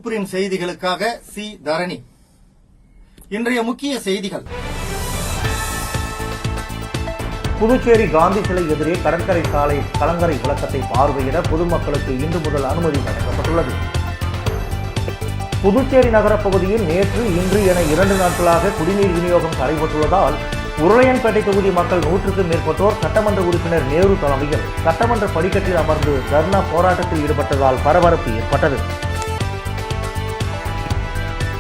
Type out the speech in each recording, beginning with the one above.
சூப்பரின் செய்திகளுக்காக சி தரணி. இன்றைய முக்கிய செய்திகள். புதுச்சேரி காந்தி சிலை எதிரே கடற்கரை சாலை கலங்கரை விளக்கத்தை பார்வையிட பொதுமக்களுக்கு இன்று முதல் அனுமதி வழங்கப்பட்டுள்ளது. புதுச்சேரி நகர பகுதியில் நேற்று, இன்று என 2 நாட்களாக குடிநீர் விநியோகம் தடைபட்டுள்ளதால் உருளையன்பேட்டை தொகுதி மக்கள் 100க்கும் மேற்பட்டோர் சட்டமன்ற உறுப்பினர் நேரு தலைமையில் சட்டமன்ற படிக்கட்டில் அமர்ந்து தர்ணா போராட்டத்தில் ஈடுபட்டதால் பரபரப்பு ஏற்பட்டது.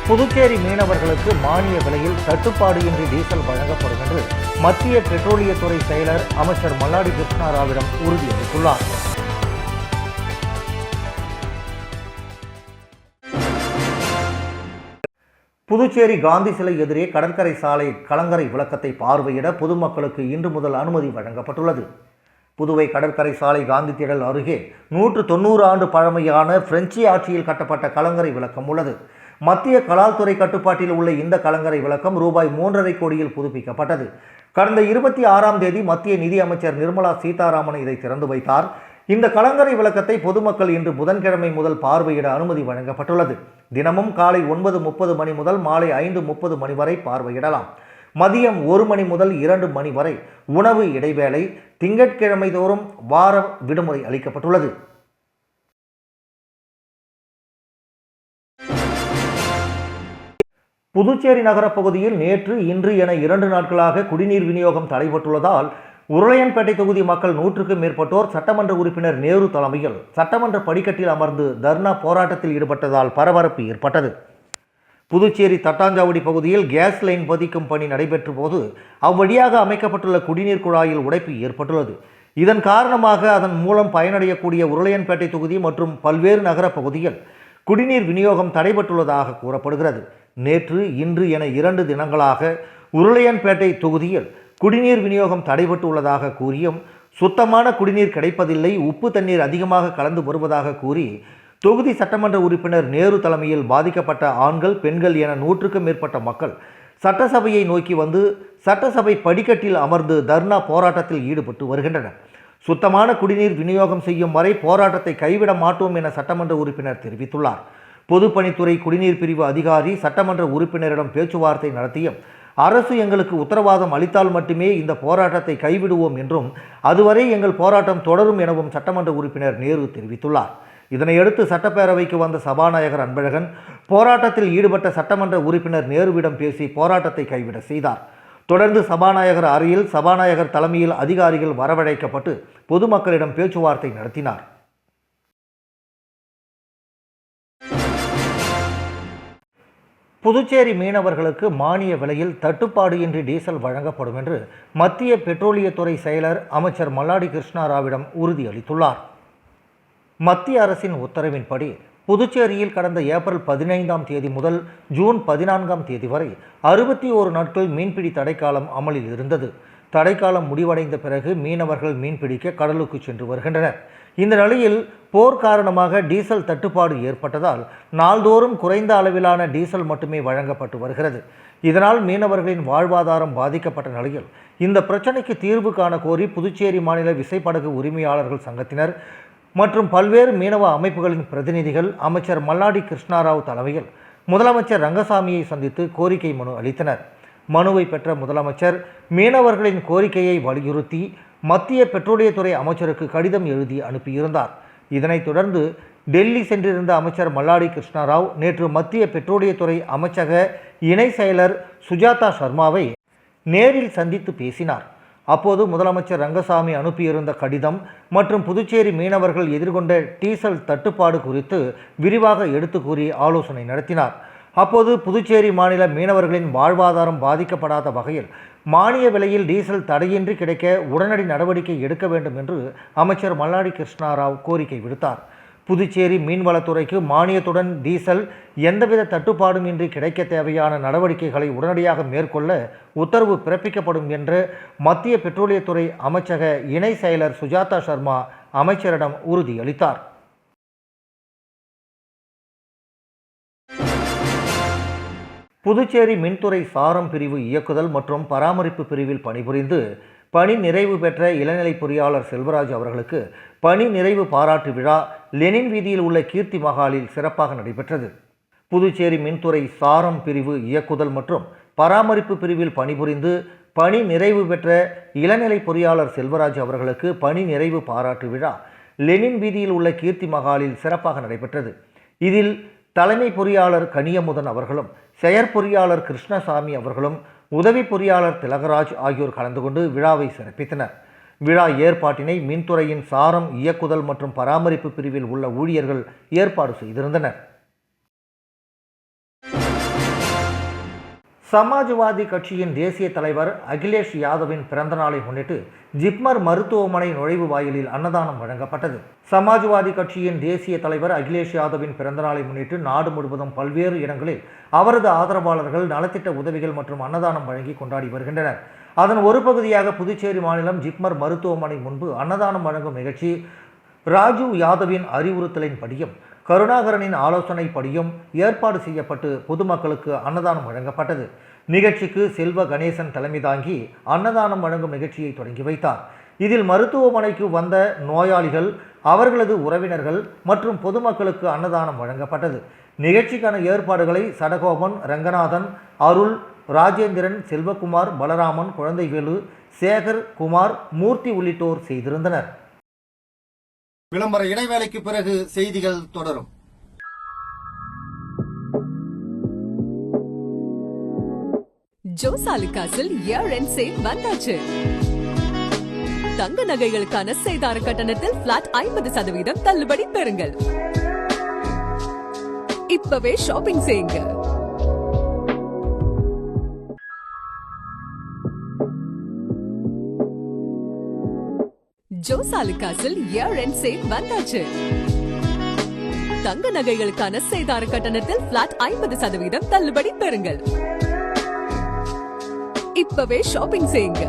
புதுச்சேரி மீனவர்களுக்கு மானிய விலையில் தட்டுப்பாடு இன்றி டீசல் வழங்கப்படும் என்று மத்திய பெட்ரோலியத்துறை செயலர் அமைச்சர் மல்லாடி கிருஷ்ணாராவிடம் உறுதியளித்துள்ளார். புதுச்சேரி காந்தி சிலை எதிரே கடற்கரை சாலை கலங்கரை விளக்கத்தை பார்வையிட பொதுமக்களுக்கு இன்று முதல் அனுமதி வழங்கப்பட்டுள்ளது. புதுவை கடற்கரை சாலை காந்தி திடல் அருகே 190 ஆண்டு பழமையான பிரெஞ்சு ஆட்சியில் கட்டப்பட்ட கலங்கரை விளக்கம் உள்ளது. மத்திய கலால்துறை கட்டுப்பாட்டில் உள்ள இந்த கலங்கரை விளக்கம் ரூபாய் 3.5 கோடியில் புதுப்பிக்கப்பட்டது. கடந்த 26ஆம் தேதி மத்திய நிதி அமைச்சர் நிர்மலா சீதாராமன் இதை திறந்து வைத்தார். இந்த கலங்கரை விளக்கத்தை பொதுமக்கள் இன்று புதன்கிழமை முதல் பார்வையிட அனுமதி வழங்கப்பட்டுள்ளது. தினமும் காலை 9:30 மணி முதல் மாலை 5:30 மணி வரை பார்வையிடலாம். மதியம் 1 மணி முதல் 2 மணி வரை உணவு இடைவேளை. திங்கட்கிழமை தோறும் வார விடுமுறை அளிக்கப்பட்டுள்ளது. புதுச்சேரி நகர பகுதியில் நேற்று, இன்று என 2 நாட்களாக குடிநீர் விநியோகம் தடைபட்டுள்ளதால் உருளையன்பேட்டை தொகுதி மக்கள் 100க்கும் மேற்பட்டோர் சட்டமன்ற உறுப்பினர் நேரு தலைமையில் சட்டமன்ற படிக்கட்டில் அமர்ந்து தர்ணா போராட்டத்தில் ஈடுபட்டதால் பரபரப்பு ஏற்பட்டது. புதுச்சேரி தட்டாஞ்சாவடி பகுதியில் கேஸ் லைன் பதிக்கும் பணி நடைபெற்ற போது அவ்வழியாக அமைக்கப்பட்டுள்ள குடிநீர் குழாயில் உடைப்பு ஏற்பட்டுள்ளது. இதன் காரணமாக அதன் மூலம் பயனடையக்கூடிய உருளையன்பேட்டை தொகுதி மற்றும் பல்வேறு நகர பகுதியில் குடிநீர் விநியோகம் தடைபட்டுள்ளதாக கூறப்படுகிறது. நேற்று, இன்று என 2 தினங்களாக உருளையன்பேட்டை தொகுதியில் குடிநீர் விநியோகம் தடைபட்டு உள்ளதாக கூறியும் சுத்தமான குடிநீர் கிடைப்பதில்லை, உப்பு தண்ணீர் அதிகமாக கலந்து வருவதாக கூறி தொகுதி சட்டமன்ற உறுப்பினர் நேரு தலைமையில் பாதிக்கப்பட்ட ஆண்கள், பெண்கள் என 100க்கும் மேற்பட்ட மக்கள் சட்டசபையை நோக்கி வந்து சட்டசபை படிக்கட்டில் அமர்ந்து தர்ணா போராட்டத்தில் ஈடுபட்டு வருகின்றனர். சுத்தமான குடிநீர் விநியோகம் செய்யும் வரை போராட்டத்தை கைவிட மாட்டோம் என சட்டமன்ற உறுப்பினர் தெரிவித்துள்ளார். பொதுப்பணித்துறை குடிநீர் பிரிவு அதிகாரி சட்டமன்ற உறுப்பினரிடம் பேச்சுவார்த்தை நடத்தியும் அரசு எங்களுக்கு உத்தரவாதம் அளித்தால் மட்டுமே இந்த போராட்டத்தை கைவிடுவோம் என்றும், அதுவரை எங்கள் போராட்டம் தொடரும் எனவும் சட்டமன்ற உறுப்பினர் நேரு தெரிவித்துள்ளார். இதனையடுத்து சட்டப்பேரவைக்கு வந்த சபாநாயகர் அன்பழகன் போராட்டத்தில் ஈடுபட்ட சட்டமன்ற உறுப்பினர் நேருவிடம் பேசி போராட்டத்தை கைவிட செய்தார். தொடர்ந்து சபாநாயகர் அறையில் சபாநாயகர் தலைமையில் அதிகாரிகள் வரவழைக்கப்பட்டு பொதுமக்களிடம் பேச்சுவார்த்தை நடத்தினார். புதுச்சேரி மீனவர்களுக்கு மானிய விலையில் தட்டுப்பாடு இன்றி டீசல் வழங்கப்படும் என்று மத்திய பெட்ரோலியத்துறை செயலர் அமைச்சர் மல்லாடி கிருஷ்ணாராவிடம் உறுதியளித்துள்ளார். மத்திய அரசின் உத்தரவின்படி புதுச்சேரியில் கடந்த ஏப்ரல் 15ஆம் தேதி முதல் ஜூன் 14ஆம் தேதி வரை 61 நாட்கள் மீன்பிடி தடைக்காலம் அமலில் இருந்தது. தடைக்காலம் முடிவடைந்த பிறகு மீனவர்கள் மீன்பிடிக்க கடலுக்கு சென்று வருகின்றனர். இந்த நிலையில் போர் காரணமாக டீசல் தட்டுப்பாடு ஏற்பட்டதால் நாள்தோறும் குறைந்த அளவிலான டீசல் மட்டுமே வழங்கப்பட்டு வருகிறது. இதனால் மீனவர்களின் வாழ்வாதாரம் பாதிக்கப்பட்ட நிலையில் இந்த பிரச்சனைக்கு தீர்வு காண கோரி புதுச்சேரி மாநில விசைப்படகு உரிமையாளர்கள் சங்கத்தினர் மற்றும் பல்வேறு மீனவ அமைப்புகளின் பிரதிநிதிகள் அமைச்சர் மல்லாடி கிருஷ்ணாராவ் தலைமையில் முதலமைச்சர் ரங்கசாமியை சந்தித்து கோரிக்கை மனு அளித்தனர். மனுவை பெற்ற முதலமைச்சர் மீனவர்களின் கோரிக்கையை வலியுறுத்தி மத்திய பெட்ரோலியத்துறை அமைச்சருக்கு கடிதம் எழுதி அனுப்பியிருந்தார். இதனைத் தொடர்ந்து டெல்லி சென்றிருந்த அமைச்சர் மல்லாடி கிருஷ்ணாராவ் நேற்று மத்திய பெட்ரோலியத்துறை அமைச்சக இணை செயலர் சுஜாதா சர்மாவை நேரில் சந்தித்து பேசினார். அப்போது முதலமைச்சர் ரங்கசாமி அனுப்பியிருந்த கடிதம் மற்றும் புதுச்சேரி மீனவர்கள் எதிர்கொண்ட டீசல் தட்டுப்பாடு குறித்து விரிவாக எடுத்து கூறி ஆலோசனை நடத்தினார். அப்போது புதுச்சேரி மாநில மீனவர்களின் வாழ்வாதாரம் பாதிக்கப்படாத வகையில் மானிய விலையில் டீசல் தடையின்றி கிடைக்க உடனடி நடவடிக்கை எடுக்க வேண்டும் என்று அமைச்சர் மல்லாடி கிருஷ்ணாராவ் கோரிக்கை விடுத்தார். புதுச்சேரி மீன்வளத்துறைக்கு மானியத்துடன் டீசல் எந்தவித தட்டுப்பாடும் இன்றி கிடைக்க தேவையான நடவடிக்கைகளை உடனடியாக மேற்கொள்ள உத்தரவு பிறப்பிக்கப்படும் என்று மத்திய பெட்ரோலியத்துறை அமைச்சக இணை செயலர் சுஜாதா சர்மா அமைச்சரிடம் உறுதியளித்தார். புதுச்சேரி மின்துறை சாரம் பிரிவு இயக்குதல் மற்றும் பராமரிப்பு பிரிவில் பணிபுரிந்து பணி நிறைவு பெற்ற இளநிலை பொறியாளர் செல்வராஜ் அவர்களுக்கு பணி நிறைவு பாராட்டு விழா லெனின் வீதியில் உள்ள கீர்த்தி மகாலில் சிறப்பாக நடைபெற்றது. புதுச்சேரி மின்துறை சாரம் பிரிவு இயக்குதல் மற்றும் பராமரிப்பு பிரிவில் பணிபுரிந்து பணி நிறைவு பெற்ற இளநிலை பொறியாளர் செல்வராஜ் அவர்களுக்கு பணி நிறைவு பாராட்டு விழா லெனின் வீதியில் உள்ள கீர்த்தி மகாலில் சிறப்பாக நடைபெற்றது. இதில் தலைமை பொறியாளர் கனியமுதன் அவர்களும் செயற்பொறியாளர் கிருஷ்ணசாமி அவர்களும் உதவி பொறியாளர் திலகராஜ் ஆகியோர் கலந்து கொண்டு விழாவை சிறப்பித்தனர். விழா ஏற்பாட்டினை மின்துறையின் சாரம் இயக்குதல் மற்றும் பராமரிப்பு பிரிவில் உள்ள ஊழியர்கள் ஏற்பாடு செய்திருந்தனர். சமாஜ்வாதி கட்சியின் தேசிய தலைவர் அகிலேஷ் யாதவின் பிறந்த நாளை முன்னிட்டு ஜிப்மர் மருத்துவமனை நுழைவு வாயிலில் அன்னதானம் வழங்கப்பட்டது. சமாஜ்வாதி கட்சியின் தேசிய தலைவர் அகிலேஷ் யாதவின் பிறந்த நாளை முன்னிட்டு நாடு முழுவதும் பல்வேறு இடங்களில் அவரது ஆதரவாளர்கள் நலத்திட்ட உதவிகள் மற்றும் அன்னதானம் வழங்கி கொண்டாடி வருகின்றனர். அதன் ஒரு பகுதியாக புதுச்சேரி மாநிலம் ஜிப்மர் மருத்துவமனை முன்பு அன்னதானம் வழங்கும் நிகழ்ச்சி ராஜீவ் யாதவின் அறிவுறுத்தலின்படியும் கருணாகரனின் ஆலோசனைப்படியும் ஏற்பாடு செய்யப்பட்டு பொதுமக்களுக்கு அன்னதானம் வழங்கப்பட்டது. நிகழ்ச்சிக்கு செல்வ கணேசன் தலைமை தாங்கி அன்னதானம் வழங்கும் நிகழ்ச்சியை தொடங்கி வைத்தார். இதில் மருத்துவமனைக்கு வந்த நோயாளிகள், அவர்களது உறவினர்கள் மற்றும் பொதுமக்களுக்கு அன்னதானம் வழங்கப்பட்டது. நிகழ்ச்சிக்கான ஏற்பாடுகளை சடகோபன், ரங்கநாதன், அருள், ராஜேந்திரன், செல்வகுமார், பலராமன், குழந்தைவேலு, சேகர், குமார், மூர்த்தி உள்ளிட்டோர் செய்திருந்தனர். விளம்பர இடைவேளைக்கு பிறகு செய்திகள் தொடரும். ஜோசாலுகாஸில் இயர் எண்ட் சேல் வந்தாச்சு. தங்க நகைகளுக்கான சேதார கட்டணத்தில் பிளாட் 50% தள்ளுபடி பெறுங்கள். இப்பவே ஷாப்பிங் செய்யுங்க. ஜோசாலுகாஸில் இயர் எண்ட் சேல் வந்தாச்சு. தங்க நகைகளுக்கான சேதார கட்டணத்தில் பிளாட் 50% தள்ளுபடி பெறுங்கள். இப்பவே ஷாப்பிங் செய்யுங்க.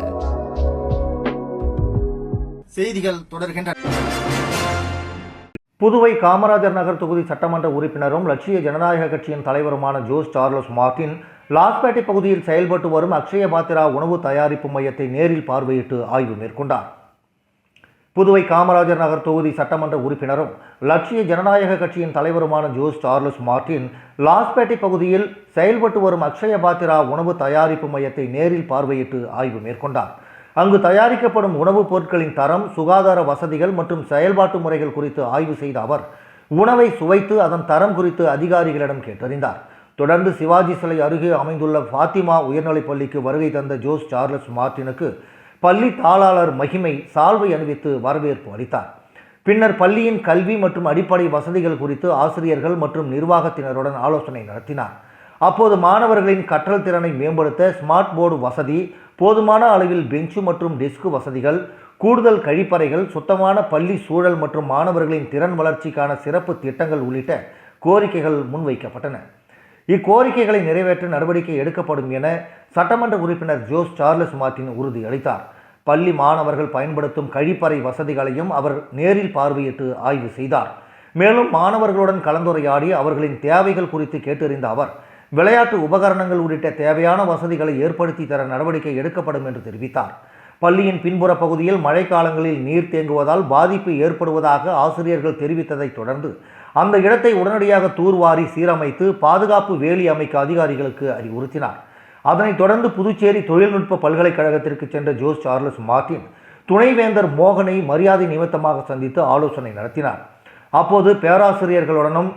செய்திகள் தொடர்கின்றன. புதுவை காமராஜர் நகர் தொகுதி சட்டமன்ற உறுப்பினரும் லட்சிய ஜனநாயக கட்சியின் தலைவருமான ஜோஸ் சார்லஸ் மார்டின் லாஸ்பேட்டை பகுதியில் செயல்பட்டு வரும் அக்ஷய பாத்திரா உணவு தயாரிப்பு மையத்தை நேரில் பார்வையிட்டு ஆய்வு மேற்கொண்டார். புதுவை காமராஜர் நகர் தொகுதி சட்டமன்ற உறுப்பினரும் லட்சிய ஜனநாயக கட்சியின் தலைவருமான ஜோஸ் சார்லஸ் மார்டின் லாஸ்பேட்டை பகுதியில் செயல்பட்டு வரும் அக்ஷய பாத்திரா உணவு தயாரிப்பு மையத்தை நேரில் பார்வையிட்டு ஆய்வு மேற்கொண்டார். அங்கு தயாரிக்கப்படும் உணவுப் பொருட்களின் தரம், சுகாதார வசதிகள் மற்றும் செயல்பாட்டு முறைகள் குறித்து ஆய்வு செய்த அவர் உணவை சுவைத்து அதன் தரம் குறித்து அதிகாரிகளிடம் கேட்டறிந்தார். தொடர்ந்து சிவாஜி சிலை அருகே அமைந்துள்ள ஃபாத்திமா உயர்நிலைப் பள்ளிக்கு வருகை தந்த ஜோஸ் சார்லஸ் மார்டினுக்கு பள்ளி தாளாளர் மகிமை சால்வை அணிவித்து வரவேற்பு அளித்தார். பின்னர் பள்ளியின் கல்வி மற்றும் அடிப்படை வசதிகள் குறித்து ஆசிரியர்கள் மற்றும் நிர்வாகத்தினருடன் ஆலோசனை நடத்தினார். அப்போது மாணவர்களின் கற்றல் திறனை மேம்படுத்த ஸ்மார்ட் போர்டு வசதி, போதுமான அளவில் பெஞ்சு மற்றும் டெஸ்க் வசதிகள், கூடுதல் கழிப்பறைகள், சுத்தமான பள்ளி சூழல் மற்றும் மாணவர்களின் திறன் வளர்ச்சிக்கான சிறப்பு திட்டங்கள் உள்ளிட்ட கோரிக்கைகள் முன்வைக்கப்பட்டன. இக்கோரிக்கைகளை நிறைவேற்ற நடவடிக்கை எடுக்கப்படும் என சட்டமன்ற உறுப்பினர் ஜோஸ் சார்லஸ் மார்டின் உறுதியளித்தார். பள்ளி மாணவர்கள் பயன்படுத்தும் கழிப்பறை வசதிகளையும் அவர் நேரில் பார்வையிட்டு ஆய்வு செய்தார். மேலும் மாணவர்களுடன் கலந்துரையாடி அவர்களின் தேவைகள் குறித்து கேட்டறிந்த அவர் விளையாட்டு உபகரணங்கள் உள்ளிட்ட தேவையான வசதிகளை ஏற்படுத்தி தர நடவடிக்கை எடுக்கப்படும் என்று தெரிவித்தார். பள்ளியின் பின்புற பகுதியில் மழைக்காலங்களில் நீர் தேங்குவதால் பாதிப்பு ஏற்படுவதாக ஆசிரியர்கள் தெரிவித்ததை தொடர்ந்து அந்த இடத்தை உடனடியாக தூர்வாரி சீரமைத்து பாதுகாப்பு வேலி அமைக்க அதிகாரிகளுக்கு அறிவுறுத்தினார். அதனைத் தொடர்ந்து புதுச்சேரி தொழில்நுட்ப பல்கலைக்கழகத்திற்கு சென்ற ஜோஸ் சார்லஸ் மார்டின் துணைவேந்தர் மோகனை மரியாதை நிமித்தமாக சந்தித்து ஆலோசனை நடத்தினார். அப்போது பேராசிரியர்களுடனும்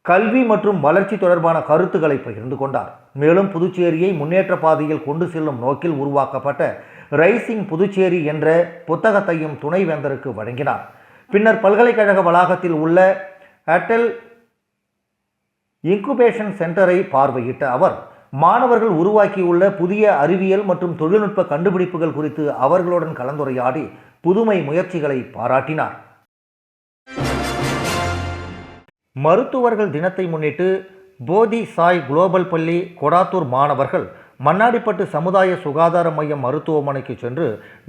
கல்வி மற்றும் வளர்ச்சி தொடர்பான கருத்துக்களை பகிர்ந்து கொண்டார். மேலும் புதுச்சேரியை முன்னேற்ற பாதையில் கொண்டு செல்லும் நோக்கில் உருவாக்கப்பட்ட ரைசிங் புதுச்சேரி என்ற புத்தகத்தையும் துணைவேந்தருக்கு வழங்கினார். பின்னர் பல்கலைக்கழக வளாகத்தில் உள்ள அட்டல் இன்குபேஷன் சென்டரை பார்வையிட்ட அவர் மாணவர்கள் உருவாக்கியுள்ள புதிய அறிவியல் மற்றும் தொழில்நுட்ப கண்டுபிடிப்புகள் குறித்து அவர்களுடன் கலந்துரையாடி புதுமை முயற்சிகளை பாராட்டினார். மருத்துவர்கள் தினத்தை முன்னிட்டு போதி சாய் குளோபல் பள்ளி கொடாத்தூர் மாணவர்கள் மண்ணாடிப்பட்டு சமுதாய சுகாதார மையம் மருத்துவமனைக்கு சென்று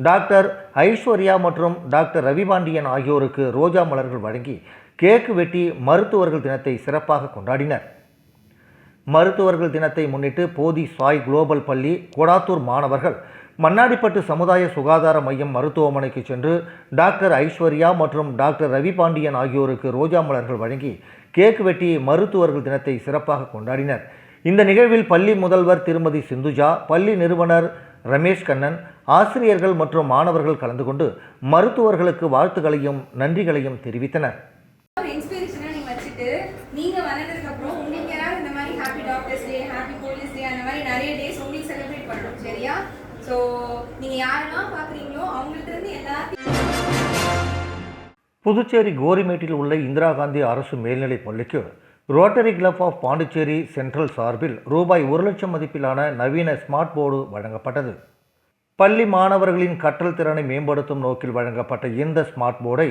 டாக்டர் ஐஸ்வர்யா மற்றும் டாக்டர் ரவிபாண்டியன் ஆகியோருக்கு ரோஜா மலர்கள் வழங்கி கேக்கு வெட்டி மருத்துவர்கள் தினத்தை சிறப்பாக கொண்டாடினர். மருத்துவர்கள் தினத்தை முன்னிட்டு போதி சாய் குளோபல் பள்ளி கொடாத்தூர் மாணவர்கள் மண்ணாடிப்பட்டு சமுதாய சுகாதார மையம் மருத்துவமனைக்கு சென்று டாக்டர் ஐஸ்வர்யா மற்றும் டாக்டர் ரவிபாண்டியன் ஆகியோருக்கு ரோஜா மலர்கள் வழங்கி கேக் வெட்டி மருத்துவர்கள் தினத்தை சிறப்பாக கொண்டாடினர். இந்த நிகழ்வில் பள்ளி முதல்வர் திருமதி சிந்துஜா, பள்ளி நிறுவனர் ரமேஷ் கண்ணன், ஆசிரியர்கள் மற்றும் மாணவர்கள் கலந்து கொண்டு மருத்துவர்களுக்கு வாழ்த்துக்களையும் நன்றிகளையும் தெரிவித்தனர். நீங்க வந்ததுக்கு அப்புறம் உங்களுக்கு யாராவது இந்த மாதிரி happy doctors day, happy police day அந்த மாதிரி நிறைய டேஸ் உங்களுக்கு செலிப்ரேட் பண்ணணும், சரியா? ஸோ நீங்க யாரெல்லாம் பாக்குறீங்களோ அவங்கள்ட்ட இருந்து எல்லாத்தையும். புதுச்சேரி கோரிமேட்டில் உள்ள இந்திரா காந்தி அரசு மேல்நிலைப் பள்ளிக்கு rotary club of Pondicherry central சார்பில் ரூபாய் 1,00,000 மதிப்பிலான நவீன ஸ்மார்ட் போர்டு வழங்கப்பட்டது. பள்ளி மாணவர்களின் கற்றல் திறனை மேம்படுத்தும் நோக்கில் வழங்கப்பட்ட இந்த ஸ்மார்ட் போர்டை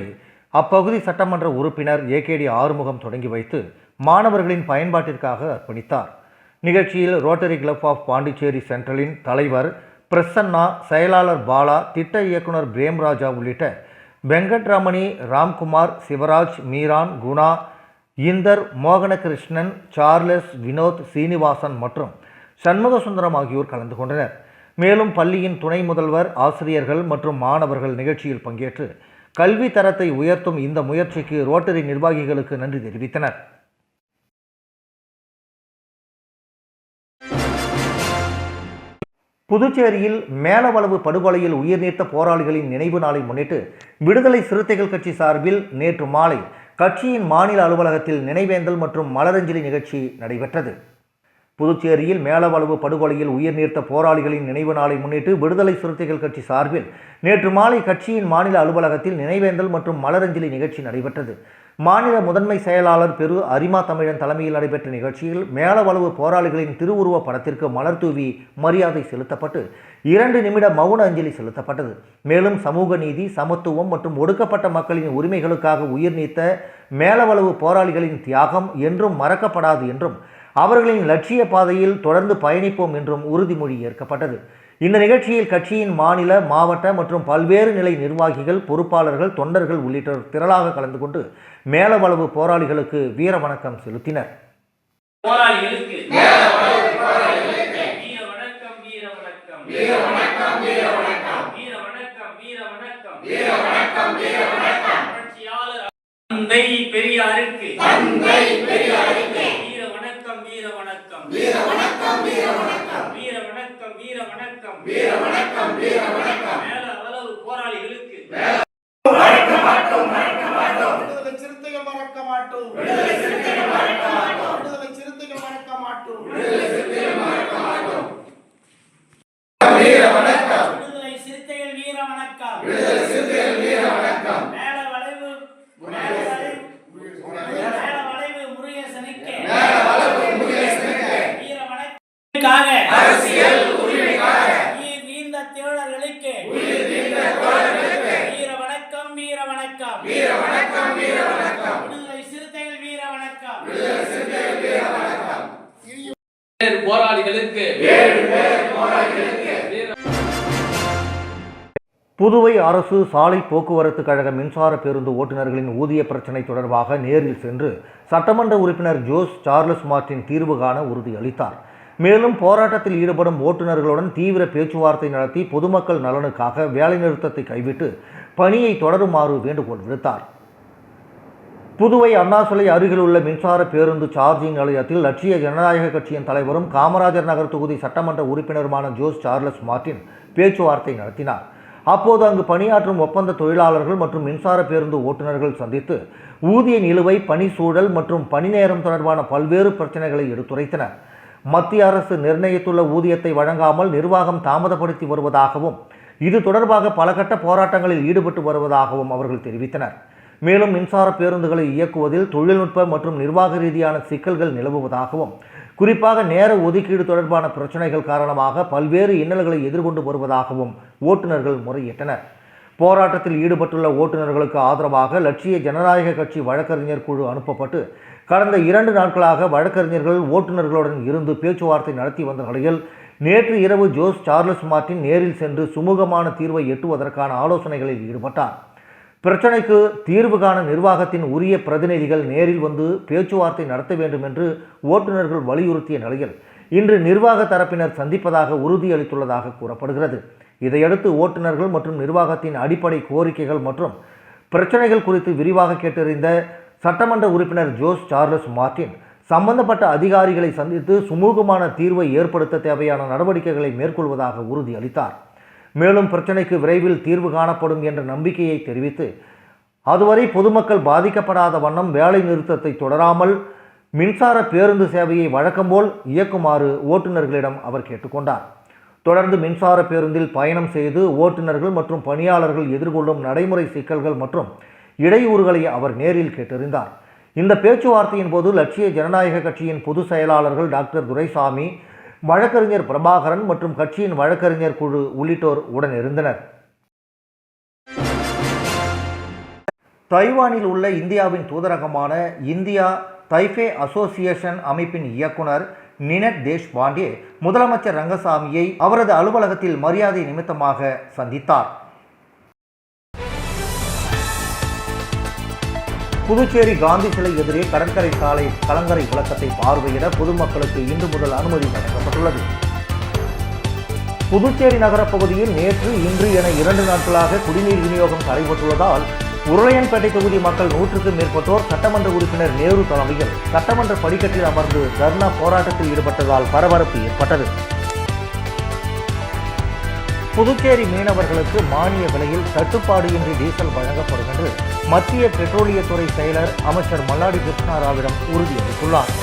அப்பகுதி சட்டமன்ற உறுப்பினர் ஏகேடி ஆறுமுகம் தொடங்கி வைத்து மாணவர்களின் பயன்பாட்டிற்காக அர்ப்பணித்தார். நிகழ்ச்சியில் ரோட்டரி கிளப் ஆஃப் பாண்டிச்சேரி சென்ட்ரலின் தலைவர் பிரசன்னா, செயலாளர் பாலா, திட்ட இயக்குனர் பிரேம்ராஜா உள்ளிட்ட வெங்கட்ரமணி, ராம்குமார், சிவராஜ், மீரான், குணா, இந்தர், மோகனகிருஷ்ணன், சார்லஸ், வினோத், சீனிவாசன் மற்றும் சண்முகசுந்தரம் ஆகியோர் கலந்து கொண்டனர். மேலும் பள்ளியின் துணை முதல்வர், ஆசிரியர்கள் மற்றும் மாணவர்கள் நிகழ்ச்சியில் பங்கேற்று கல்வி தரத்தை உயர்த்தும் இந்த முயற்சிக்கு ரோட்டரி நிர்வாகிகளுக்கு நன்றி தெரிவித்தனர். புதுச்சேரியில் மேலவளவு படுகொலையில் உயிர் நீத்த போராளிகளின் நினைவு நாளை முன்னிட்டு விடுதலை சிறுத்தைகள் கட்சி சார்பில் நேற்று மாலை கட்சியின் மாநில அலுவலகத்தில் நினைவேந்தல் மற்றும் மலரஞ்சலி நிகழ்ச்சி நடைபெற்றது. புதுச்சேரியில் மேலவளவு படுகொலையில் உயிர் நீத்த போராளிகளின் நினைவு நாளை முன்னிட்டு விடுதலை சிறுத்தைகள் கட்சி சார்பில் நேற்று மாலை கட்சியின் மாநில அலுவலகத்தில் நினைவேந்தல் மற்றும் மலரஞ்சலி நிகழ்ச்சி நடைபெற்றது. மாநில முதன்மை செயலாளர் பெரு அரிமா தமிழன் தலைமையில் நடைபெற்ற நிகழ்ச்சியில் மேலவளவு போராளிகளின் திருவுருவ படத்திற்கு மலர் தூவி மரியாதை செலுத்தப்பட்டு 2 நிமிட மௌன அஞ்சலி செலுத்தப்பட்டது. மேலும் சமூக நீதி, சமத்துவம் மற்றும் ஒடுக்கப்பட்ட மக்களின் உரிமைகளுக்காக உயிர் நீத்த மேலவளவு போராளிகளின் தியாகம் என்றும் மறக்கப்படாது என்றும் அவர்களின் லட்சிய பாதையில் தொடர்ந்து பயணிப்போம் என்றும் உறுதிமொழி ஏற்கப்பட்டது. இந்த நிகழ்ச்சியில் கட்சியின் மாநில, மாவட்ட மற்றும் பல்வேறு நிலை நிர்வாகிகள், பொறுப்பாளர்கள், தொண்டர்கள் உள்ளிட்டோர் திரளாக கலந்து கொண்டு மேலவளவு போராளிகளுக்கு வீர வணக்கம் செலுத்தினர். பெரியாருக்கு வீர வணக்கம், வீர வணக்கம், வீர வணக்கம், வீர வணக்கம், வீர வணக்கம், வீர வணக்கம், வீர வணக்கம். மேலவளவு போராளிகளுக்கு மறக்க மாட்டோம், மறக்க மாட்டோம். விடுதலை சிறுத்தைகள் மறக்க மாட்டோம், விடுதலை சிறுத்தைகள் மறக்க மாட்டோம், விடுதலை சிறுத்தைகள் மறக்க மாட்டோம், விடுதலை சிறுத்தைகள் மறக்க மாட்டோம். வீர வணக்கம், விடுதலை சிறுத்தைகள் வீர வணக்கம், விடுதலை சிறுத்தைகள் வீர வணக்கம். மேலவளவு முருகேசனுக்கு அரசியல் உரிமைக்காக உயிர் நீந்த தோழர்களுக்கு வீர வணக்கம், வீர வணக்கம், வீர வணக்கம், வீர வணக்கம். விடுதலை சிறுத்தைகள் வீர வணக்கம், விடுதலை சிறுத்தைகள் வீர வணக்கம். போராளிகளுக்கு புதுவை அரசு சாலை போக்குவரத்து கழக மின்சார பேருந்து ஓட்டுநர்களின் ஊதிய பிரச்சினை தொடர்பாக நேரில் சென்று சட்டமன்ற உறுப்பினர் ஜோஸ் சார்லஸ் மார்டின் தீர்வு காண உறுதியளித்தார். மேலும் போராட்டத்தில் ஈடுபடும் ஓட்டுநர்களுடன் தீவிர பேச்சுவார்த்தை நடத்தி பொதுமக்கள் நலனுக்காக வேலைநிறுத்தத்தை கைவிட்டு பணியை தொடருமாறு வேண்டுகோள் விடுத்தார். புதுவை அண்ணா சிலை அருகில் உள்ள மின்சார பேருந்து சார்ஜிங் நிலையத்தில் லட்சிய ஜனநாயக கட்சியின் தலைவரும் காமராஜர் நகர் தொகுதி சட்டமன்ற உறுப்பினருமான ஜோஸ் சார்லஸ் மார்டின் பேச்சுவார்த்தை நடத்தினார். அப்போது அங்கு பணியாற்றும் ஒப்பந்த தொழிலாளர்கள் மற்றும் மின்சார பேருந்து ஓட்டுநர்கள் சந்தித்து ஊதிய நிலுவை, பணி சூழல் மற்றும் பணி நேரம் தொடர்பான பல்வேறு பிரச்சனைகளை எடுத்துரைத்தனர். மத்திய அரசு நிர்ணயித்துள்ள ஊதியத்தை வழங்காமல் நிர்வாகம் தாமதப்படுத்தி வருவதாகவும் இது தொடர்பாக பல கட்ட போராட்டங்களில் ஈடுபட்டு வருவதாகவும் அவர்கள் தெரிவித்தனர். மேலும் மின்சார பேருந்துகளை இயக்குவதில் தொழில்நுட்ப மற்றும் நிர்வாக ரீதியான சிக்கல்கள் நிலவுவதாகவும் குறிப்பாக நேர ஒதுக்கீடு தொடர்பான பிரச்சனைகள் காரணமாக பல்வேறு இன்னல்களை எதிர்கொண்டு வருவதாகவும் ஓட்டுநர்கள் முறையிட்டனர். போராட்டத்தில் ஈடுபட்டுள்ள ஓட்டுநர்களுக்கு ஆதரவாக லட்சிய ஜனநாயக கட்சி வழக்கறிஞர் குழு அனுப்பப்பட்டு கடந்த 2 நாட்களாக வழக்கறிஞர்கள் ஓட்டுநர்களுடன் இருந்து பேச்சுவார்த்தை நடத்தி வந்த நிலையில் நேற்று இரவு ஜோஸ் சார்லஸ் மார்டின் நேரில் சென்று சுமூகமான தீர்வை எட்டுவதற்கான ஆலோசனைகளில் ஈடுபட்டார். பிரச்சனைக்கு தீர்வு காண நிர்வாகத்தின் உரிய பிரதிநிதிகள் நேரில் வந்து பேச்சுவார்த்தை நடத்த வேண்டும் என்று ஓட்டுநர்கள் வலியுறுத்திய நிலையில் இன்று நிர்வாக தரப்பினர் சந்திப்பதாக உறுதியளித்துள்ளதாக கூறப்படுகிறது. இதையடுத்து ஓட்டுநர்கள் மற்றும் நிர்வாகத்தின் அடிப்படை கோரிக்கைகள் மற்றும் பிரச்சனைகள் குறித்து விரிவாக கேட்டறிந்த சட்டமன்ற உறுப்பினர் ஜோஸ் சார்லஸ் மார்டின் சம்பந்தப்பட்ட அதிகாரிகளை சந்தித்து சுமூகமான தீர்வை ஏற்படுத்த தேவையான நடவடிக்கைகளை மேற்கொள்வதாக உறுதியளித்தார். மேலும் பிரச்சினைக்கு விரைவில் தீர்வு காணப்படும் என்ற நம்பிக்கையை தெரிவித்து அதுவரை பொதுமக்கள் பாதிக்கப்படாத வண்ணம் வேலை நிறுத்தத்தை தொடராமல் மின்சார பேருந்து சேவையை வழக்கம்போல் இயக்குமாறு ஓட்டுநர்களிடம் அவர் கேட்டுக்கொண்டார். தொடர்ந்து மின்சார பேருந்தில் பயணம் செய்து ஓட்டுநர்கள் மற்றும் பணியாளர்கள் எதிர்கொள்ளும் நடைமுறை சிக்கல்கள் மற்றும் இடையூறுகளை அவர் நேரில் கேட்டறிந்தார். இந்த பேச்சுவார்த்தையின் போது லட்சிய ஜனநாயக கட்சியின் பொதுச் செயலாளர்கள் டாக்டர் துரைசாமி, வழக்கறிஞர் பிரபாகரன் மற்றும் கட்சியின் வழக்கறிஞர் குழு உள்ளிட்டோர் உடன் இருந்தனர். தைவானில் உள்ள இந்தியாவின் தூதரகமான இந்தியா தைபே அசோசியேஷன் அமைப்பின் இயக்குனர் நினட் தேஷ்பாண்டே முதலமைச்சர் ரங்கசாமியை அவரது அலுவலகத்தில் மரியாதை நிமித்தமாக சந்தித்தார். புதுச்சேரி காந்தி சிலை எதிரே கடற்கரை சாலை கலங்கரை விளக்கத்தை பார்வையிட பொதுமக்களுக்கு இன்று முதல் அனுமதி வழங்கப்பட்டுள்ளது. புதுச்சேரி நகர பகுதியில் நேற்று, இன்று என 2 நாட்களாக குடிநீர் விநியோகம் தடைபட்டுள்ளதால் உருளையன்பேட்டை தொகுதி மக்கள் 100க்கும் மேற்பட்டோர் சட்டமன்ற உறுப்பினர் நேரு தலைமையில் சட்டமன்ற படிக்கட்டில் அமர்ந்து தர்ணா போராட்டத்தில் ஈடுபட்டதால் பரபரப்பு ஏற்பட்டது. புதுச்சேரி மீனவர்களுக்கு மானிய விலையில் தட்டுப்பாடு இன்றி டீசல் வழங்கப்படும் என்று மத்திய பெட்ரோலியத்துறை செயலர் அமைச்சர் மல்லாடி கிருஷ்ணாராவிடம் உறுதியளித்துள்ளார்.